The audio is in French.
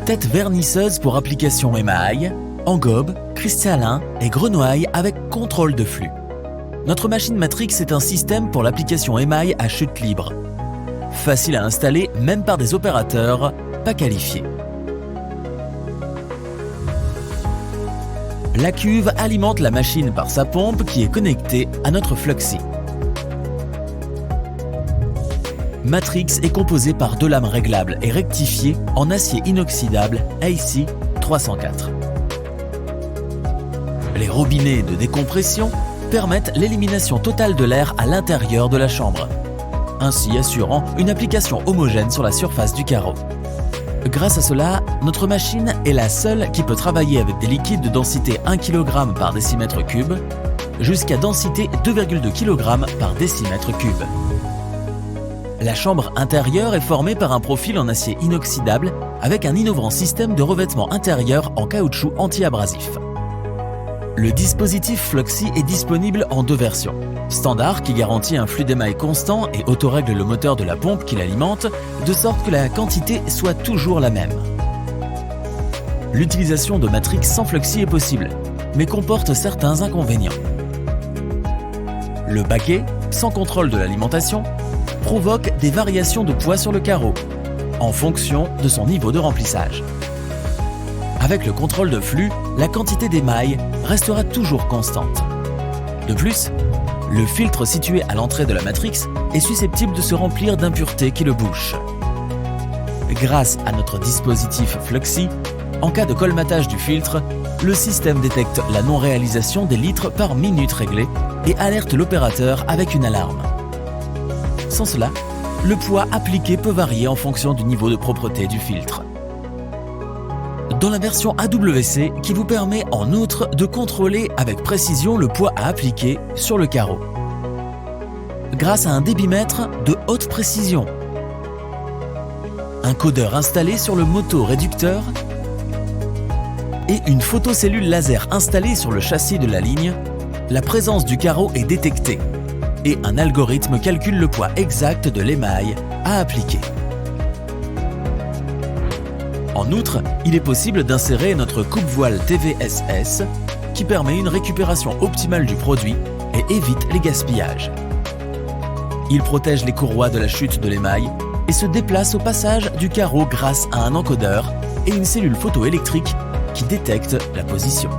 tête vernisseuse pour application émail, engobe, cristallin et grenaille avec contrôle de flux. Notre machine Matrix est un système pour l'application émail à chute libre. Facile à installer même par des opérateurs pas qualifiés. La cuve alimente la machine par sa pompe qui est connectée à notre Fluxy. Matrix est composé par 2 lames réglables et rectifiées en acier inoxydable AC 304. Les robinets de décompression permettent l'élimination totale de l'air à l'intérieur de la chambre, ainsi assurant une application homogène sur la surface du carreau. Grâce à cela, notre machine est la seule qui peut travailler avec des liquides de densité 1 kg par décimètre cube jusqu'à densité 2,2 kg par décimètre cube. La chambre intérieure est formée par un profil en acier inoxydable avec un innovant système de revêtement intérieur en caoutchouc anti-abrasif. Le dispositif Fluxy est disponible en 2 versions. Standard qui garantit un flux d'émail constant et autorègle le moteur de la pompe qui l'alimente de sorte que la quantité soit toujours la même. L'utilisation de Matrix sans Fluxy est possible, mais comporte certains inconvénients. Le baquet, sans contrôle de l'alimentation, provoque des variations de poids sur le carreau, en fonction de son niveau de remplissage. Avec le contrôle de flux, la quantité d'émail restera toujours constante. De plus, le filtre situé à l'entrée de la Matrix est susceptible de se remplir d'impuretés qui le bouchent. Grâce à notre dispositif Fluxy, en cas de colmatage du filtre, le système détecte la non-réalisation des litres par minute réglée et alerte l'opérateur avec une alarme. Sans cela, le poids appliqué peut varier en fonction du niveau de propreté du filtre. Dans la version AWC qui vous permet en outre de contrôler avec précision le poids à appliquer sur le carreau. Grâce à un débitmètre de haute précision, un codeur installé sur le moto-réducteur et une photocellule laser installée sur le châssis de la ligne, la présence du carreau est détectée et un algorithme calcule le poids exact de l'émail à appliquer. En outre, il est possible d'insérer notre coupe-voile TVSS qui permet une récupération optimale du produit et évite les gaspillages. Il protège les courroies de la chute de l'émail et se déplace au passage du carreau grâce à un encodeur et une cellule photoélectrique qui détecte la position.